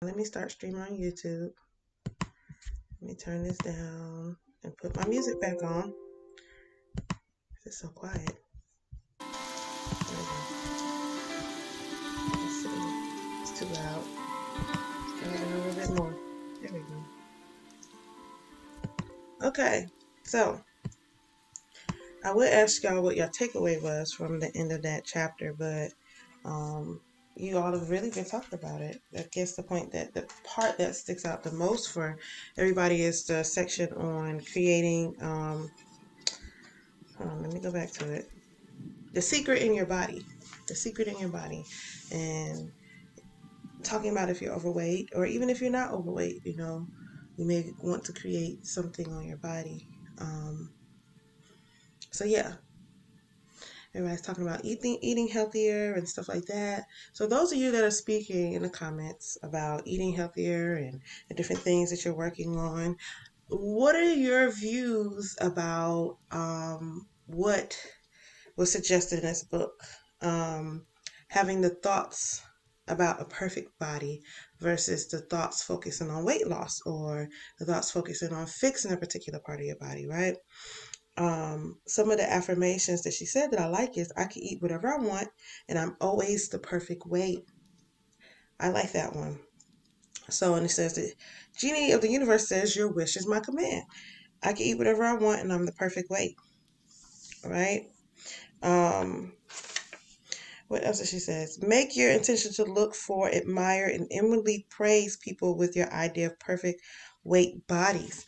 Let me start streaming on YouTube. Let me turn this down and put my music back on. It's so quiet. There we go. Let's see. It's too loud. Turn it a little bit more. There we go. Okay, so I would ask y'all what your takeaway was from the end of that chapter, but um, you all have really been talking about it. I guess the point that the part that sticks out the most for everybody is the section on creating. Hold on, let me go back to it. The secret in your body. The secret in your body. And talking about if you're overweight or even if you're not overweight, you may want to create something on your body. So yeah, everybody's talking about eating healthier and stuff like that. So those of you that are speaking in the comments about eating healthier and the different things that you're working on, what are your views about what was suggested in this book? Having the thoughts about a perfect body versus the thoughts focusing on weight loss or the thoughts focusing on fixing a particular part of your body, right? Some of the affirmations that she said that I like is I can eat whatever I want and I'm always the perfect weight. I like that one. So, and it says the genie of the universe says your wish is my command. I can eat whatever I want and I'm the perfect weight, right? Um, what else does she says? Make your intention to look for, admire, and inwardly praise people with your idea of perfect weight bodies.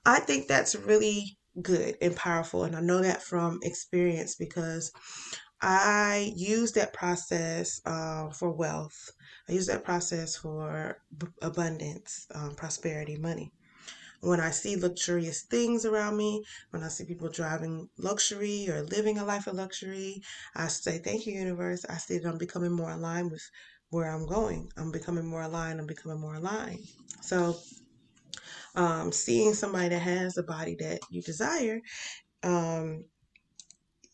I think that's really good and powerful, and I know that from experience because I use that process for wealth. I use that process for abundance, prosperity, money. When I see luxurious things around me, when I see people driving luxury or living a life of luxury, I say, thank you, universe. I see that I'm becoming more aligned with where I'm going. I'm becoming more aligned. I'm becoming more aligned. So, seeing somebody that has the body that you desire, um,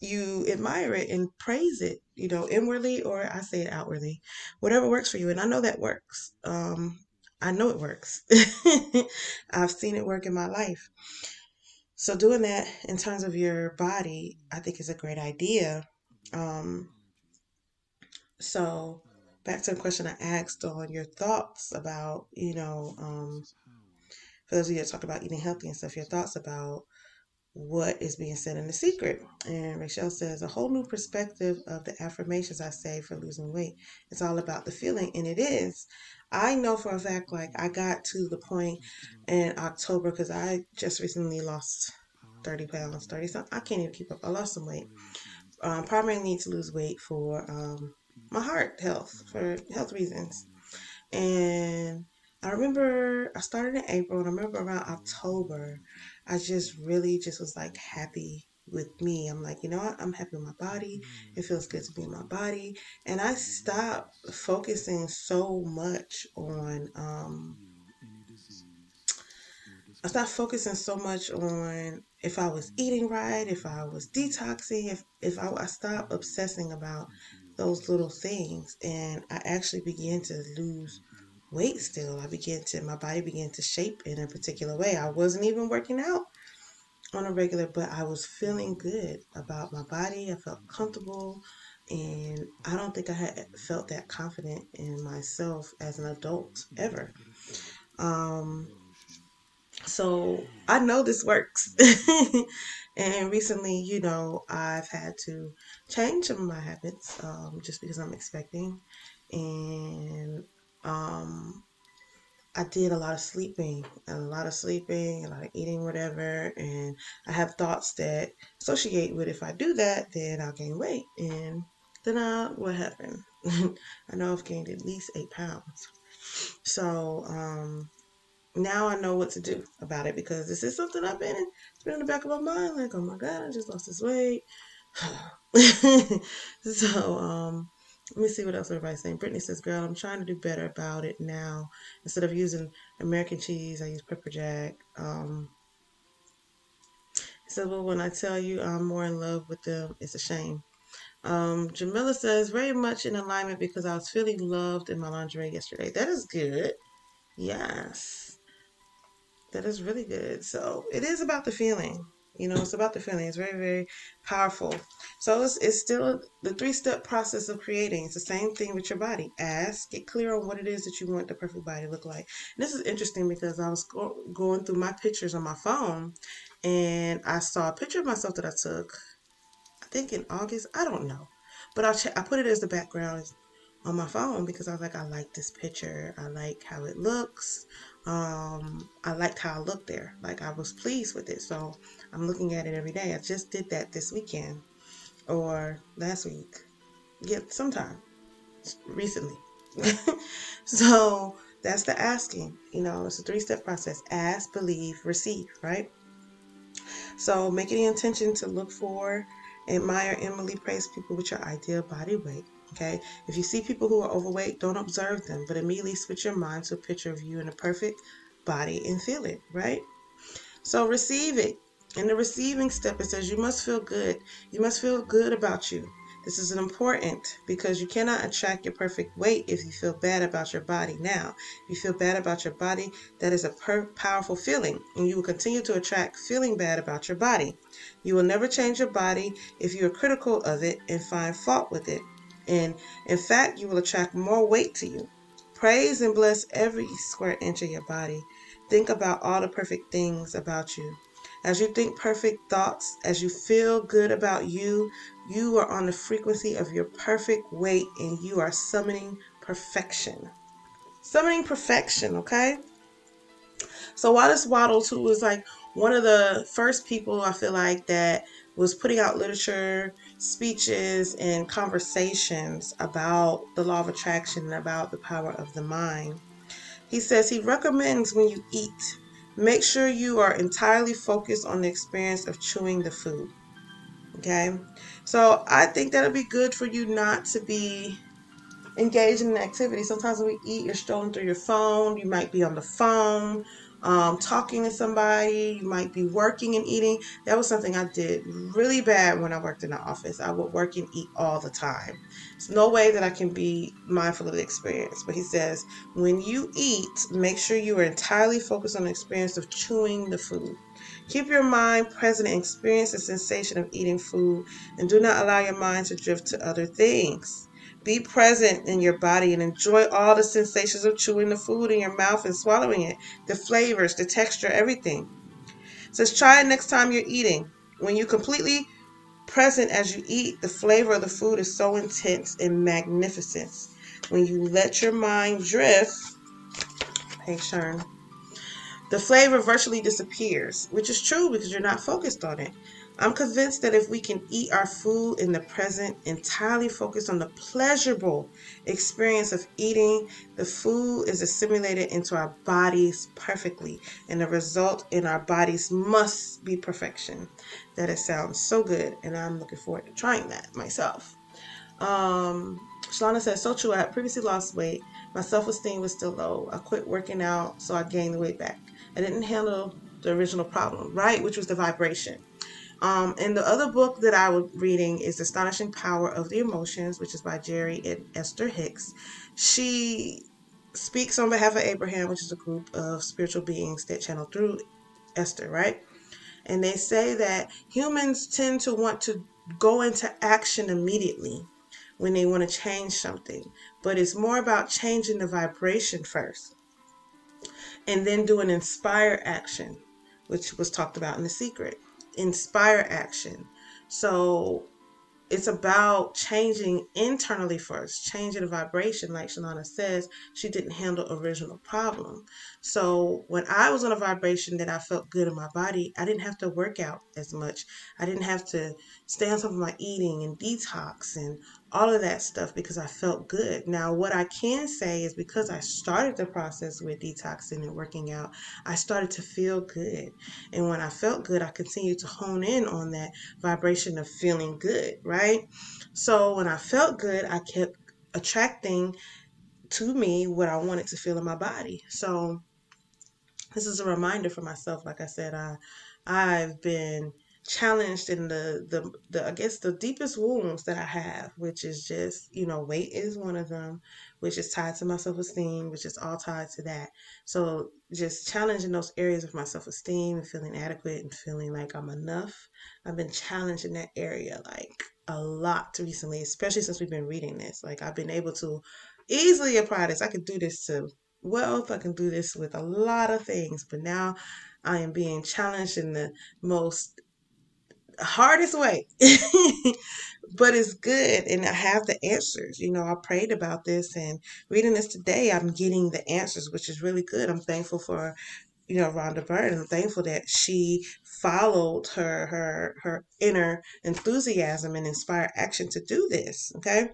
you admire it and praise it, inwardly, or I say it outwardly, whatever works for you. And I know that works. I know it works. I've seen it work in my life. So doing that in terms of your body, I think is a great idea. Um, so back to the question I asked on your thoughts about, for those of you that talk about eating healthy and stuff, your thoughts about what is being said in The Secret. And Rachel says, a whole new perspective of the affirmations I say for losing weight. It's all about the feeling, and it is. I know for a fact, like, I got to the point in October because I just recently lost 30 pounds, 30 something. I can't even keep up. I lost some weight. Primarily need to lose weight for my heart health, for health reasons. And I remember I started in April, and I remember around October, I just really just was like happy with me. I'm like, you know what? I'm happy with my body. It feels good to be in my body. And I stopped focusing so much on if I was eating right, if I was detoxing, I stopped obsessing about those little things, and I actually began to lose weight still. My body began to shape in a particular way. I wasn't even working out on a regular, but I was feeling good about my body. I felt comfortable, and I don't think I had felt that confident in myself as an adult ever. Um, so I know this works. And recently, I've had to change some of my habits just because I'm expecting. And um, I did a lot of eating, whatever. And I have thoughts that associate with if I do that, then I'll gain weight. And then what happened? I know I've gained at least 8 pounds. So, now I know what to do about it because this is something it's been in the back of my mind, like, oh my God, I just lost this weight. So, let me see what else everybody's saying. Brittany says, girl, I'm trying to do better about it now. Instead of using American cheese, I use pepper jack. So, well, when I tell you I'm more in love with them, it's a shame. Jamila says, very much in alignment because I was feeling loved in my lingerie yesterday. That is good. Yes. That is really good. So it is about the feeling. It's about the feeling. It's very, very powerful. So it's still the three-step process of creating. It's the same thing with your body. Ask, get clear on what it is that you want the perfect body to look like. And this is interesting because I was going through my pictures on my phone, and I saw a picture of myself that I took, I think in August. I don't know. But I put it as the background on my phone because I was like, I like this picture. I like how it looks. I liked how I looked there. Like, I was pleased with it. So I'm looking at it every day. I just did that this weekend or last week. Yeah, sometime recently. So that's the asking. It's a three-step process. Ask, believe, receive, right? So make it the intention to look for, admire, emulate, praise people with your ideal body weight. Okay. If you see people who are overweight, don't observe them, but immediately switch your mind to a picture of you in a perfect body and feel it, right? So receive it. In the receiving step, it says you must feel good. You must feel good about you. This is important because you cannot attract your perfect weight if you feel bad about your body now. If you feel bad about your body, that is a powerful feeling, and you will continue to attract feeling bad about your body. You will never change your body if you are critical of it and find fault with it. And in fact, you will attract more weight to you. Praise and bless every square inch of your body. Think about all the perfect things about you. As you think perfect thoughts, as you feel good about you, you are on the frequency of your perfect weight and you are summoning perfection. Summoning perfection, okay? So Wallace Waddle, who was like one of the first people I feel like that was putting out literature, speeches, and conversations about the law of attraction and about the power of the mind. He says he recommends when you eat, make sure you are entirely focused on the experience of chewing the food. Okay? So I think that'll be good for you not to be engaged in an activity. Sometimes when we eat, you're strolling through your phone. You might be on the phone, talking to somebody. You might be working and eating. That was something I did really bad when I worked in the office. I would work and eat all the time. There's no way that I can be mindful of the experience. But he says, when you eat, make sure you are entirely focused on the experience of chewing the food. Keep your mind present and experience the sensation of eating food, and do not allow your mind to drift to other things. Be present in your body and enjoy all the sensations of chewing the food in your mouth and swallowing it, the flavors, the texture, everything. It says try it next time you're eating. When you're completely present as you eat, the flavor of the food is so intense and magnificent. When you let your mind drift, hey Sharon, the flavor virtually disappears, which is true because you're not focused on it. I'm convinced that if we can eat our food in the present, entirely focused on the pleasurable experience of eating, the food is assimilated into our bodies perfectly, and the result in our bodies must be perfection. That it sounds so good, and I'm looking forward to trying that myself. Shalana says, so true. I had previously lost weight. My self-esteem was still low. I quit working out, so I gained the weight back. I didn't handle the original problem, right? Which was the vibration. And the other book that I was reading is The Astonishing Power of the Emotions, which is by Jerry and Esther Hicks. She speaks on behalf of Abraham, which is a group of spiritual beings that channel through Esther, right? And they say that humans tend to want to go into action immediately when they want to change something. But it's more about changing the vibration first and then do an inspire action, which was talked about in The Secret. Inspire action. So it's about changing internally first, changing the vibration. Like Shalana says, she didn't handle original problem. So when I was on a vibration that I felt good in my body, I didn't have to work out as much. I didn't have to stay on top of my eating and detox and all of that stuff because I felt good. Now, what I can say is because I started the process with detoxing and working out, I started to feel good. And when I felt good, I continued to hone in on that vibration of feeling good, right? So when I felt good, I kept attracting to me what I wanted to feel in my body. So this is a reminder for myself. Like I said, I've been challenged in the I guess the deepest wounds that I have, which is just, weight is one of them, which is tied to my self-esteem, which is all tied to that. So just challenging those areas of my self-esteem and feeling adequate and feeling like I'm enough. I've been challenged in that area like a lot recently, especially since we've been reading this. Like I've been able to easily apply this. I could do this to wealth. I can do this with a lot of things, but now I am being challenged in the most hardest way. But it's good, and I have the answers. I prayed about this, and reading this today, I'm getting the answers, which is really good. I'm thankful for Rhonda Byrne. I'm thankful that she followed her inner enthusiasm and inspired action to do this. Okay,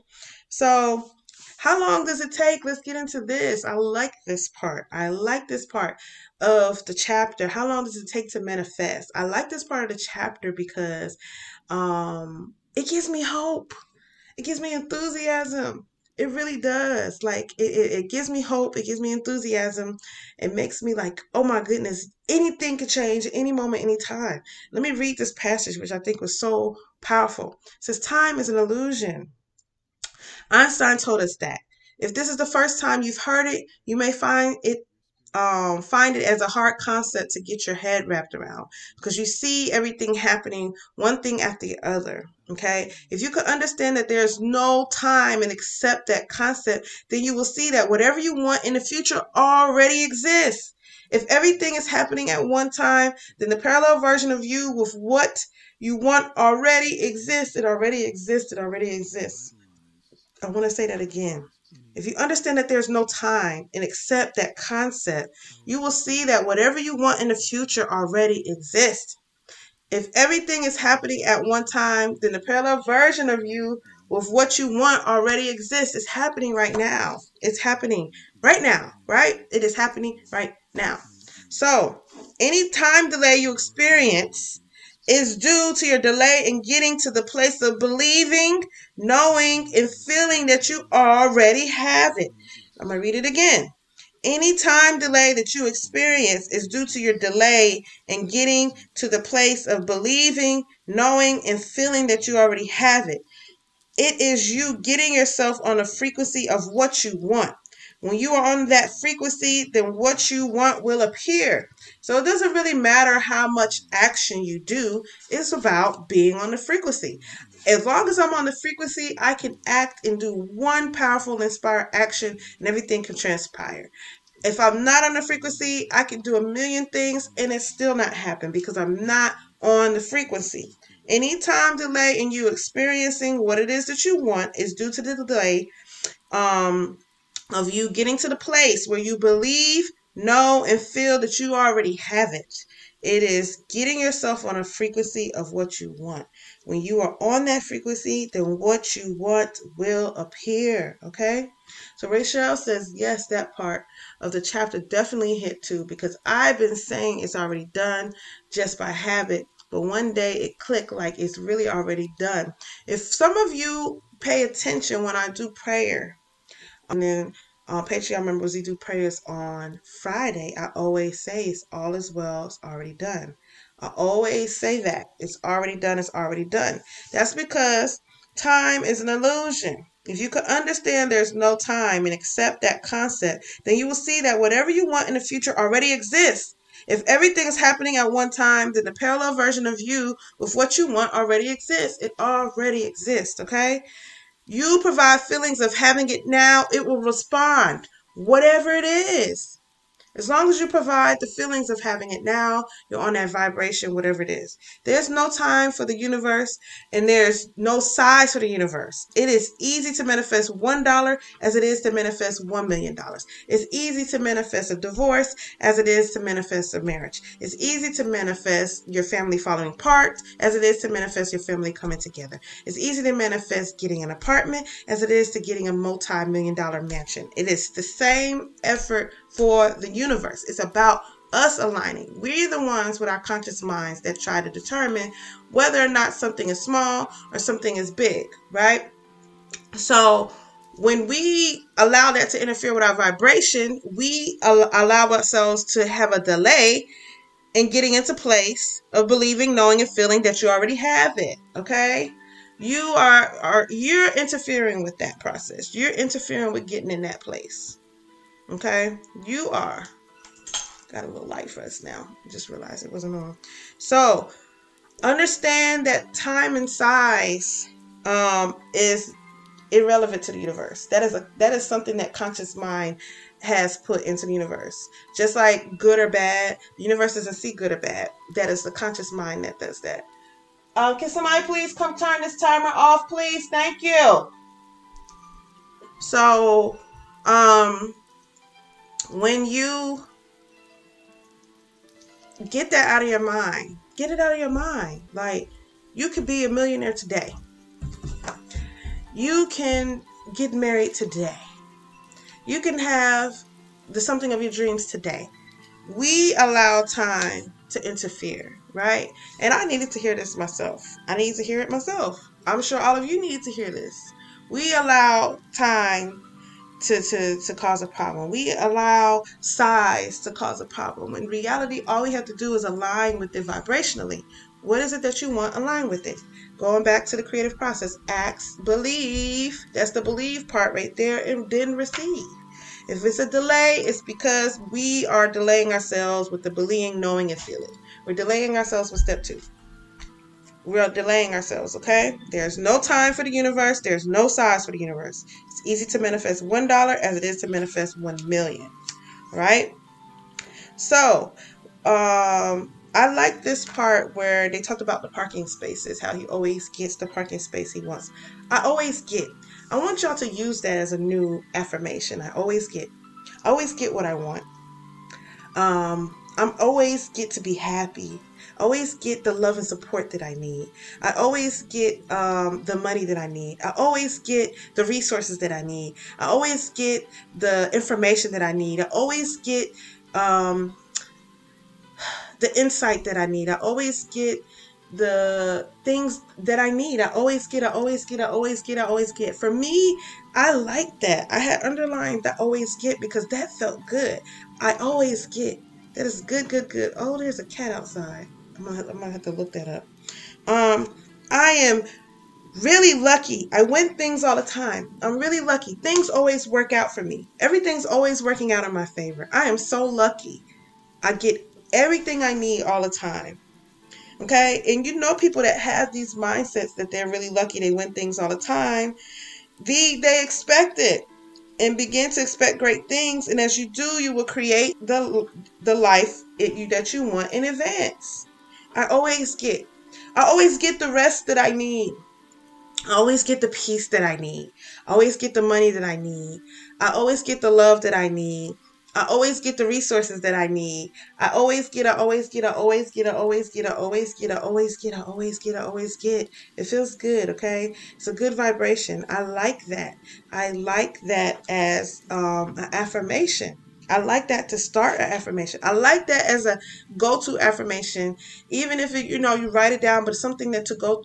so how long does it take? Let's get into this. I like this part. I like this part of the chapter. How long does it take to manifest? I like this part of the chapter because it gives me hope. It gives me enthusiasm. It really does. Like it gives me hope. It gives me enthusiasm. It makes me like, oh my goodness, anything could change at any moment, any time. Let me read this passage, which I think was so powerful. It says, time is an illusion. Einstein told us that. If this is the first time you've heard it, you may find it as a hard concept to get your head wrapped around because you see everything happening one thing after the other. Okay, if you could understand that there's no time and accept that concept, then you will see that whatever you want in the future already exists. If everything is happening at one time, then the parallel version of you with what you want already exists. It already exists. It already exists. I want to say that again. If you understand that there's no time and accept that concept, you will see that whatever you want in the future already exists. If everything is happening at one time, then the parallel version of you with what you want already exists. It's happening right now. It's happening right now, right? It is happening right now. So, any time delay you experience is due to your delay in getting to the place of believing, knowing, and feeling that you already have it. I'm going to read it again. Any time delay that you experience is due to your delay in getting to the place of believing, knowing, and feeling that you already have it. It is you getting yourself on a frequency of what you want. When you are on that frequency, then what you want will appear. So it doesn't really matter how much action you do. It's about being on the frequency. As long as I'm on the frequency, I can act and do one powerful, inspired action, and everything can transpire. If I'm not on the frequency, I can do a million things and it still not happen because I'm not on the frequency. Any time delay in you experiencing what it is that you want is due to the delay of you getting to the place where you believe, know, and feel that you already have it. It is getting yourself on a frequency of what you want. When you are on that frequency, then what you want will appear. Okay? So Rachel says, yes, that part of the chapter definitely hit too, because I've been saying it's already done just by habit. But one day it clicked like it's really already done. If some of you pay attention when I do prayer, and then Patreon members, we do prayers on Friday. I always say it's all is well, it's already done. I always say that. It's already done, it's already done. That's because time is an illusion. If you could understand there's no time and accept that concept, then you will see that whatever you want in the future already exists. If everything is happening at one time, then the parallel version of you with what you want already exists. It already exists, okay? You provide feelings of having it now, it will respond, whatever it is. As long as you provide the feelings of having it now, you're on that vibration, whatever it is. There's no time for the universe and there's no size for the universe. It is easy to manifest $1 as it is to manifest $1 million. It's easy to manifest a divorce as it is to manifest a marriage. It's easy to manifest your family falling apart as it is to manifest your family coming together. It's easy to manifest getting an apartment as it is to getting a multi-million-dollar mansion. It is the same effort for the universe. It's about us aligning. We're the ones with our conscious minds that try to determine whether or not something is small or something is big, right? So when we allow that to interfere with our vibration, we allow ourselves to have a delay and getting into place of believing, knowing, and feeling that you already have it. Okay? You're interfering with that process. You're interfering with getting in that place. Okay? You are. Got a little light for us now. Just realized it wasn't on. So understand that time and size is irrelevant to the universe. That is something that conscious mind has put into the universe. Just like good or bad, the universe doesn't see good or bad. That is the conscious mind that does that. Can somebody please come turn this timer off, please? Thank you. So, when you get that out of your mind, get it out of your mind. Like, you could be a millionaire today. You can get married today. You can have the something of your dreams today. We allow time to interfere, right? And I needed to hear this myself. I need to hear it myself. I'm sure all of you need to hear this. We allow time to cause a problem. We allow size to cause a problem. In reality, all we have to do is align with it vibrationally. What is it that you want? Align with it. Going back to the creative process, ask, believe. That's the believe part right there, and then receive. If it's a delay, it's because we are delaying ourselves with the believing, knowing, and feeling. We're delaying ourselves with step 2. We are delaying ourselves, okay? There's no time for the universe. There's no size for the universe. It's easy to manifest $1 as it is to manifest 1 million, right? So, I like this part where they talked about the parking spaces, how he always gets the parking space he wants. I want y'all to use that as a new affirmation. I always get what I want. I'm always get to be happy. I always get the love and support that I need. I always get the money that I need. I always get the resources that I need. I always get the information that I need. I always get the insight that I need. I always get the things that I need. I always get. For me, I like that. I had underlined that always get because that felt good. I always get. That is good. Oh, there's a cat outside. I'm gonna have to look that up. I am really lucky. I win things all the time. I'm really lucky. Things always work out for me. Everything's always working out in my favor. I am so lucky. I get everything I need all the time. Okay? And you know people that have these mindsets that they're really lucky, they win things all the time. They expect it and begin to expect great things. And as you do, you will create the life that you want in advance. I always get the rest that I need. I always get the peace that I need. I always get the money that I need. I always get the love that I need. I always get the resources that I need. I always get. It feels good, okay? It's a good vibration. I like that. I like that as an affirmation. I like that to start an affirmation. I like that as a go-to affirmation, even if you write it down, but it's something that to go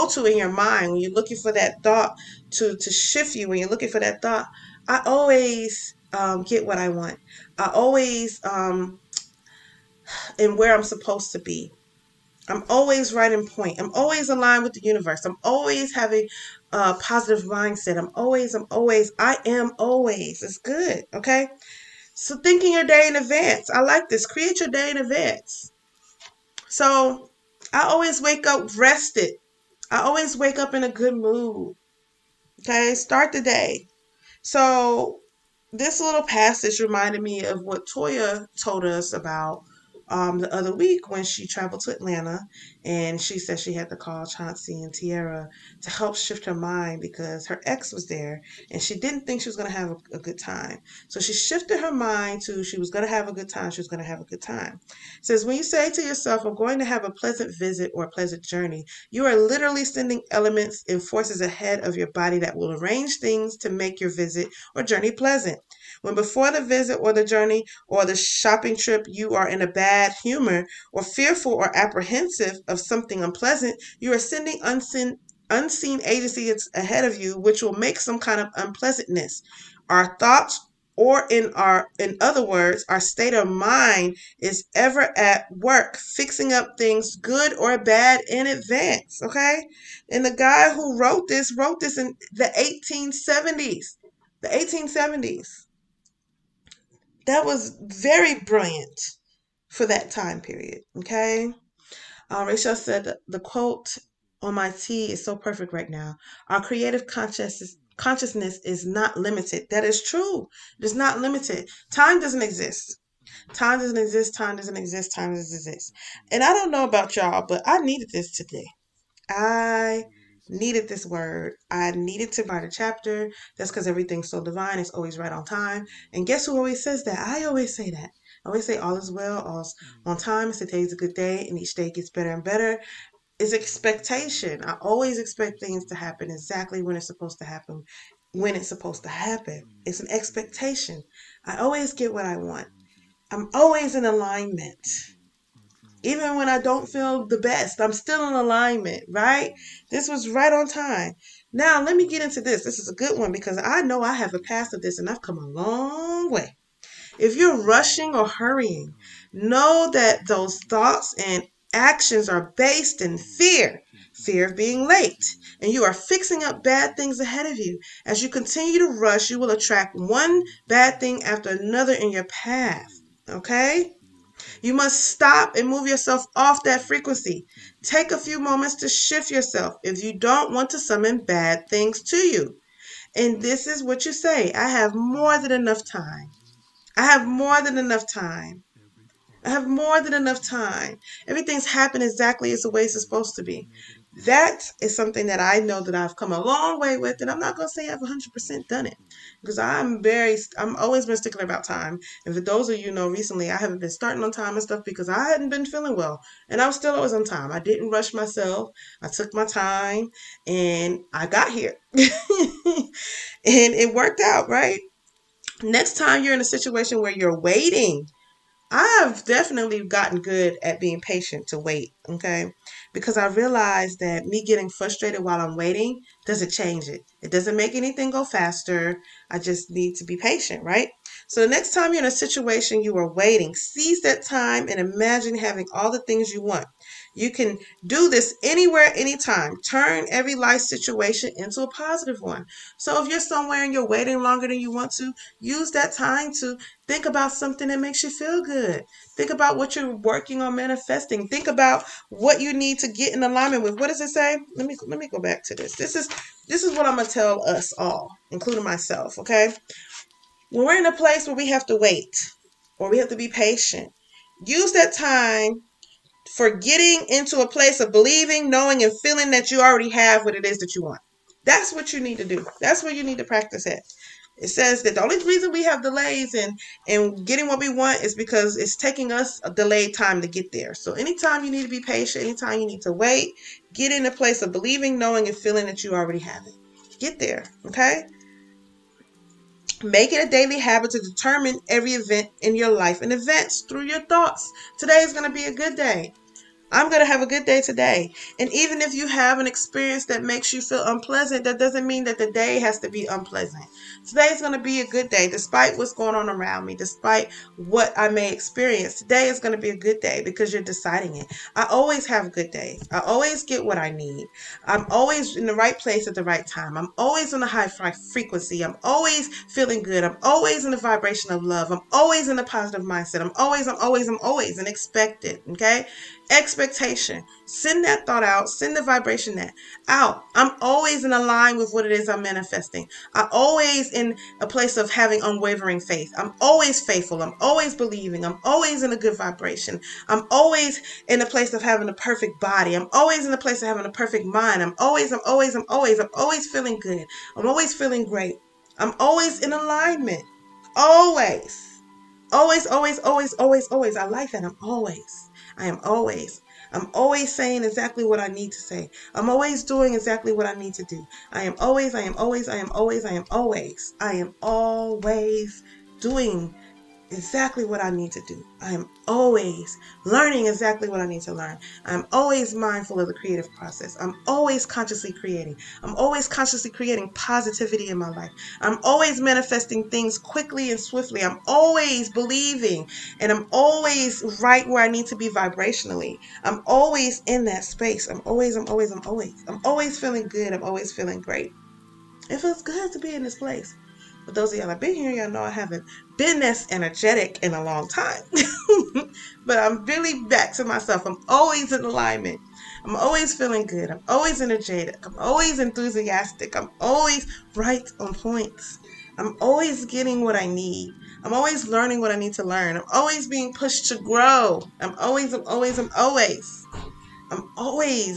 to in your mind when you're looking for that thought to shift you. When you're looking for that thought, I always get what I want. I always am where I'm supposed to be. I'm always right in point. I'm always aligned with the universe. I'm always having a positive mindset. I am always. It's good, okay? So thinking your day in advance. I like this. Create your day in advance. So I always wake up rested. I always wake up in a good mood. Okay, start the day. So this little passage reminded me of what Toya told us about the other week when she traveled to Atlanta, and she said she had to call Chauncey and Tiara to help shift her mind because her ex was there and she didn't think she was going to have a good time. So she shifted her mind to she was going to have a good time. It says, when you say to yourself, I'm going to have a pleasant visit or a pleasant journey, you are literally sending elements and forces ahead of your body that will arrange things to make your visit or journey pleasant. When before the visit or the journey or the shopping trip you are in a bad humor or fearful or apprehensive of something unpleasant, you are sending unseen agencies ahead of you which will make some kind of unpleasantness. Our thoughts Or in other words, our state of mind is ever at work, fixing up things good or bad in advance. Okay. And the guy who wrote this in the 1870s. The 1870s. That was very brilliant for that time period. Okay. Rachel said the quote on my tea is so perfect right now. Our creative consciousness is not limited. That is true. It is not limited. Time doesn't exist. Time doesn't exist. Time doesn't exist. Time doesn't exist. And I don't know about y'all, but I needed this today. I needed this word. I needed to write a chapter. That's because everything's so divine. It's always right on time. And guess who always says that? I always say that. I always say all is well, all's on time. Today's a good day, and each day gets better and better. It's expectation. I always expect things to happen exactly when it's supposed to happen, when it's supposed to happen. It's an expectation. I always get what I want. I'm always in alignment. Even when I don't feel the best, I'm still in alignment, right? This was right on time. Now, let me get into this. This is a good one because I know I have a past of this and I've come a long way. If you're rushing or hurrying, know that those thoughts and actions are based in fear of being late, and you are fixing up bad things ahead of you. As you continue to rush, you will attract one bad thing after another in your path. Okay? You must stop and move yourself off that frequency. Take a few moments to shift yourself if you don't want to summon bad things to you. And this is what you say: I have more than enough time. I have more than enough time. I have more than enough time. Everything's happened exactly as the way it's supposed to be. That is something that I know that I've come a long way with, and I'm not going to say I've 100% done it because I'm always been stickler about time. And for those of you know, recently I haven't been starting on time and stuff because I hadn't been feeling well, and I was still always on time. I didn't rush myself. I took my time, and I got here, and it worked out, right? Next time you're in a situation where you're waiting, I've definitely gotten good at being patient to wait, okay? Because I realize that me getting frustrated while I'm waiting doesn't change it. It doesn't make anything go faster. I just need to be patient, right? So the next time you're in a situation you are waiting, seize that time and imagine having all the things you want. You can do this anywhere, anytime. Turn every life situation into a positive one. So if you're somewhere and you're waiting longer than you want to, use that time to think about something that makes you feel good. Think about what you're working on manifesting. Think about what you need to get in alignment with. What does it say? Let me go back to this. This is what I'm gonna tell us all, including myself, okay? When we're in a place where we have to wait or we have to be patient, use that time for getting into a place of believing, knowing, and feeling that you already have what it is that you want. That's what you need to do. That's where you need to practice at. It says that the only reason we have delays in getting what we want is because it's taking us a delayed time to get there. So anytime you need to be patient, anytime you need to wait, get in a place of believing, knowing, and feeling that you already have it. Get there, okay? Make it a daily habit to determine every event in your life and events through your thoughts. Today is going to be a good day. I'm going to have a good day today. And even if you have an experience that makes you feel unpleasant, that doesn't mean that the day has to be unpleasant. Today is going to be a good day, despite what's going on around me, despite what I may experience. Today is going to be a good day because you're deciding it. I always have good days. I always get what I need. I'm always in the right place at the right time. I'm always on a high frequency. I'm always feeling good. I'm always in the vibration of love. I'm always in a positive mindset. I'm always and expect it. Okay? Expectation. Send that thought out. Send the vibration that out. I'm always in line with what it is I'm manifesting. I'm always in a place of having unwavering faith. I'm always faithful. I'm always believing. I'm always in a good vibration. I'm always in a place of having a perfect body. I'm always in a place of having a perfect mind. I'm always feeling good. I'm always feeling great. I'm always in alignment. Always. Always. I like that. I'm always saying exactly what I need to say. I'm always doing exactly what I need to do. I am always doing exactly what I need to do. I am always learning exactly what I need to learn. I'm always mindful of the creative process. I'm always consciously creating. I'm always consciously creating positivity in my life. I'm always manifesting things quickly and swiftly. I'm always believing, and I'm always right where I need to be vibrationally. I'm always in that space. I'm always feeling good. I'm always feeling great. It feels good to be in this place. For those of y'all that been here, y'all know I haven't been this energetic in a long time. But I'm really back to myself. I'm always in alignment. I'm always feeling good. I'm always energetic. I'm always enthusiastic. I'm always right on points. I'm always getting what I need. I'm always learning what I need to learn. I'm always being pushed to grow. I'm always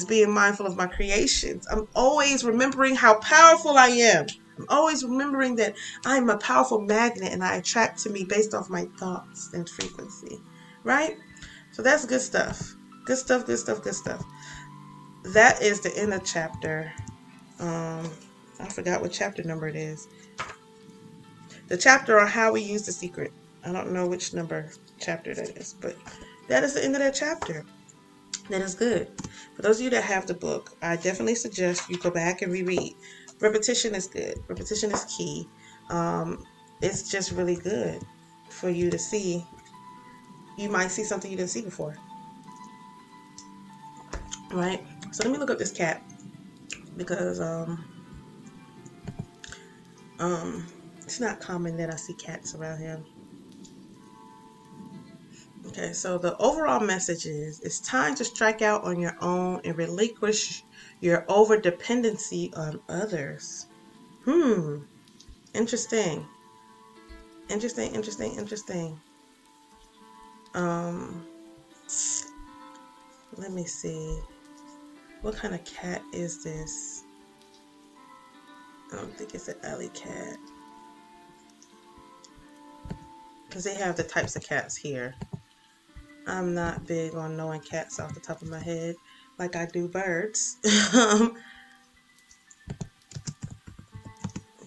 being mindful of my creations. I'm always remembering how powerful I am. I'm always remembering that I'm a powerful magnet and I attract to me based off my thoughts and frequency. Right? So that's good stuff. Good stuff, good stuff, good stuff. That is the end of chapter. I forgot what chapter number it is. The chapter on how we use the secret. I don't know which number chapter that is, but that is the end of that chapter. That is good. For those of you that have the book, I definitely suggest you go back and reread. Repetition is good. Repetition is key. It's just really good for you to see. You might see something you didn't see before. Right? So let me look up this cat because it's not common that I see cats around here. Okay, so the overall message is it's time to strike out on your own and relinquish your over dependency on others. Interesting. Interesting. Let me see. What kind of cat is this? I don't think it's an alley cat. Because they have the types of cats here. I'm not big on knowing cats off the top of my head like I do birds.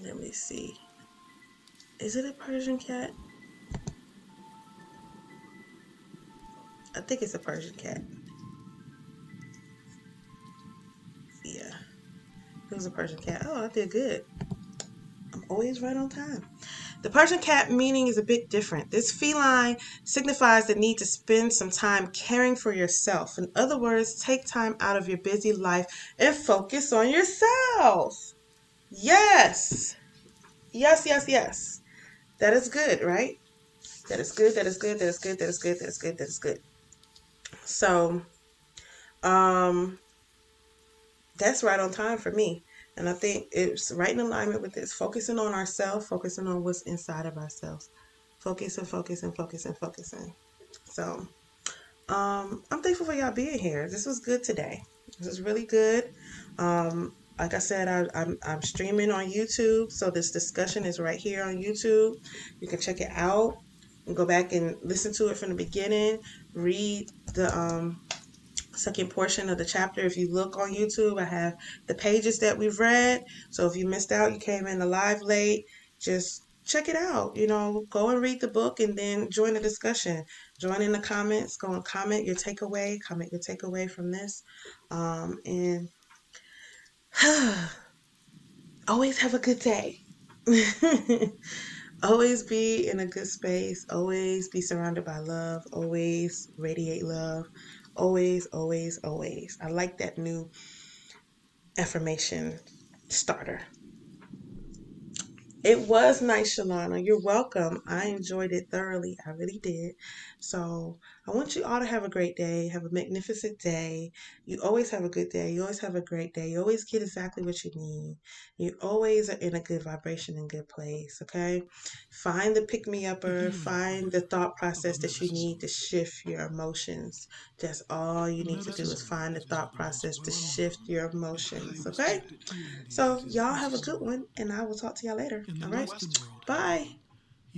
Let me see. Is it a Persian cat? I think it's a Persian cat. Yeah. It was a Persian cat. Oh, I did good. I'm always right on time. The Persian cat meaning is a bit different. This feline signifies the need to spend some time caring for yourself. In other words, take time out of your busy life and focus on yourself. Yes. Yes. That is good, right? That is good. So, that's right on time for me. And I think it's right in alignment with this, focusing on ourselves, focusing on what's inside of ourselves. Focusing. So, I'm thankful for y'all being here. This was good today. This is really good. Like I said, I'm streaming on YouTube, so this discussion is right here on YouTube. You can check it out and go back and listen to it from the beginning. Read the second portion of the chapter. If you look on YouTube, I have the pages that we've read. So if you missed out, you came in live late, just check it out. Go and read the book and then join the discussion. Join in the comments. Go and comment your takeaway from this. And always have a good day. Always be in a good space. Always be surrounded by love. Always radiate love. Always. I like that new affirmation starter. It was nice, Shalana. You're welcome. I enjoyed it thoroughly. I really did. So I want you all to have a great day. Have a magnificent day. You always have a good day. You always have a great day. You always get exactly what you need. You always are in a good vibration and good place. Okay? Find the pick-me-upper. Find the thought process that you need to shift your emotions. That's all you need to do is find the thought process to shift your emotions. Okay? So y'all have a good one, and I will talk to y'all later. All right? Bye.